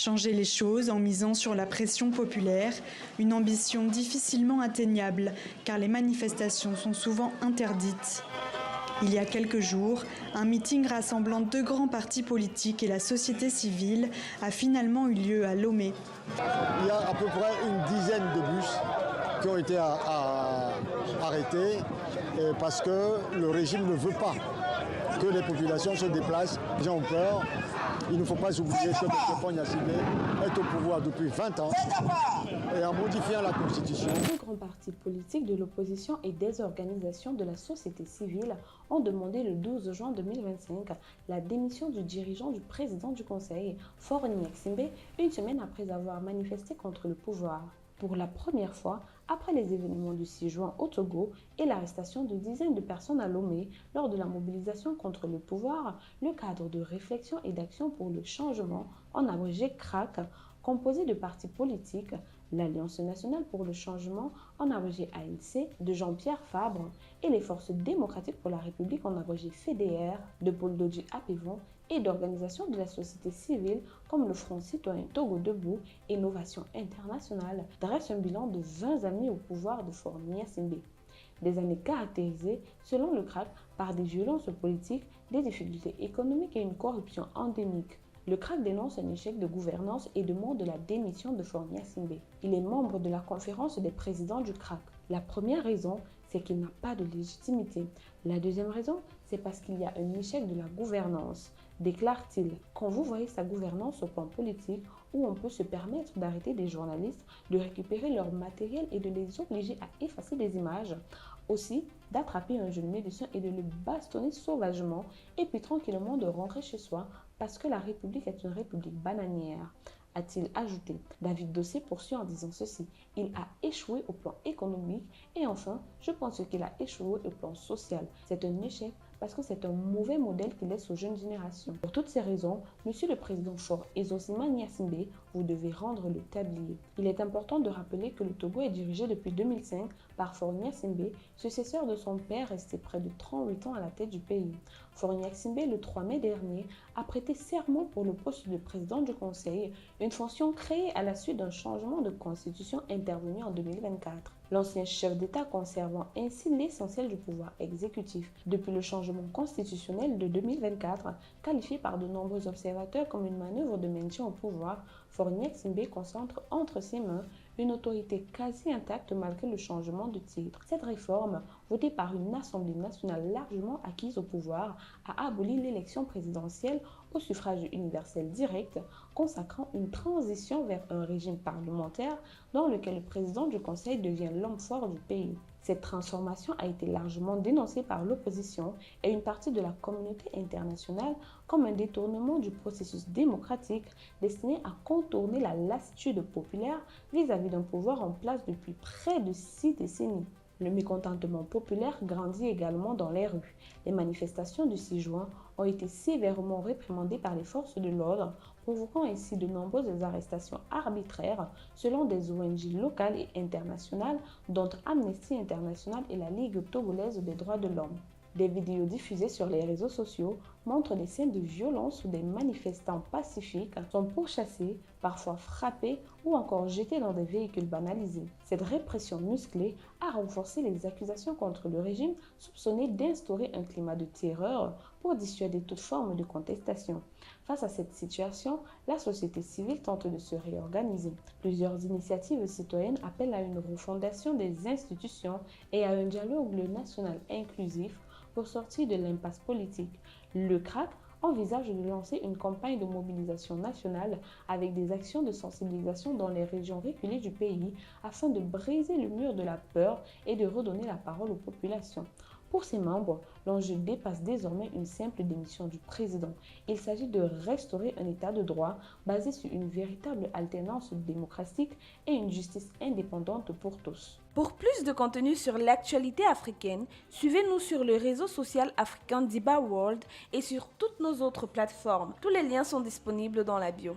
Changer les choses en misant sur la pression populaire, une ambition difficilement atteignable car les manifestations sont souvent interdites. Il y a quelques jours, un meeting rassemblant 2 grands partis politiques et la société civile a finalement eu lieu à Lomé. Il y a à peu près une dizaine de bus qui ont été arrêtés parce que le régime ne veut pas que les populations se déplacent. Les gens ont peur. Il ne faut pas oublier que M. Fogna Simbé est au pouvoir depuis 20 ans et en modifiant la Constitution. Les grands partis politiques de l'opposition et des organisations de la société civile ont demandé le 12 juin 2025 la démission du dirigeant du président du Conseil, Faure Gnassingbé, une semaine après avoir manifesté contre le pouvoir. Pour la première fois, après les événements du 6 juin au Togo et l'arrestation de dizaines de personnes à Lomé lors de la mobilisation contre le pouvoir, le cadre de réflexion et d'action pour le changement, en abrégé CRAC, composé de partis politiques, l'Alliance nationale pour le changement, en abrégé ANC, de Jean-Pierre Fabre, et les Forces démocratiques pour la République, en abrégé FDR, de Paul Dodji Apivon, et d'organisations de la société civile comme le Front citoyen Togo Debout et Innovation Internationale, dressent un bilan de 20 années au pouvoir de Faure Gnassingbé. Des années caractérisées, selon le CRAC, par des violences politiques, des difficultés économiques et une corruption endémique. Le CRAC dénonce un échec de gouvernance et demande la démission de Faure Gnassingbé. Il est membre de la conférence des présidents du CRAC. La première raison, c'est qu'il n'a pas de légitimité. La deuxième raison, c'est parce qu'il y a un échec de la gouvernance, déclare-t-il. Quand vous voyez sa gouvernance au plan politique, où on peut se permettre d'arrêter des journalistes, de récupérer leur matériel et de les obliger à effacer des images, aussi d'attraper un jeune médecin et de le bastonner sauvagement, et puis tranquillement de rentrer chez soi parce que la République est une république bananière, a-t-il ajouté. David Dossé poursuit en disant ceci: il a échoué au plan économique et enfin, je pense qu'il a échoué au plan social. C'est un échec parce que c'est un mauvais modèle qu'il laisse aux jeunes générations. Pour toutes ces raisons, Monsieur le Président Faure Ezosima Gnassingbé, vous devez rendre le tablier. Il est important de rappeler que le Togo est dirigé depuis 2005 par Faure Gnassingbé, successeur de son père resté près de 38 ans à la tête du pays. Faure Gnassingbé, le 3 mai dernier, a prêté serment pour le poste de président du Conseil, une fonction créée à la suite d'un changement de constitution intervenu en 2024. L'ancien chef d'État conservant ainsi l'essentiel du pouvoir exécutif depuis le changement constitutionnel de 2024, qualifié par de nombreux observateurs comme une manœuvre de maintien au pouvoir, Faure Gnassingbé concentre entre ses mains une autorité quasi intacte malgré le changement de titre. Cette réforme, votée par une Assemblée nationale largement acquise au pouvoir, a aboli l'élection présidentielle au suffrage universel direct, consacrant une transition vers un régime parlementaire dans lequel le président du Conseil devient l'homme fort du pays. Cette transformation a été largement dénoncée par l'opposition et une partie de la communauté internationale comme un détournement du processus démocratique destiné à contourner la lassitude populaire vis-à-vis d'un pouvoir en place depuis près de 6 décennies. Le mécontentement populaire grandit également dans les rues. Les manifestations du 6 juin ont été sévèrement réprimandées par les forces de l'ordre, provoquant ainsi de nombreuses arrestations arbitraires selon des ONG locales et internationales, dont Amnesty International et la Ligue togolaise des droits de l'homme. Des vidéos diffusées sur les réseaux sociaux montrent des scènes de violence où des manifestants pacifiques sont pourchassés, parfois frappés ou encore jetés dans des véhicules banalisés. Cette répression musclée a renforcé les accusations contre le régime soupçonné d'instaurer un climat de terreur pour dissuader toute forme de contestation. Face à cette situation, la société civile tente de se réorganiser. Plusieurs initiatives citoyennes appellent à une refondation des institutions et à un dialogue national inclusif pour sortir de l'impasse politique. Le CRAC envisage de lancer une campagne de mobilisation nationale avec des actions de sensibilisation dans les régions reculées du pays afin de briser le mur de la peur et de redonner la parole aux populations. Pour ses membres, l'enjeu dépasse désormais une simple démission du président. Il s'agit de restaurer un état de droit basé sur une véritable alternance démocratique et une justice indépendante pour tous. Pour plus de contenu sur l'actualité africaine, suivez-nous sur le réseau social africain Diba World et sur toutes nos autres plateformes. Tous les liens sont disponibles dans la bio.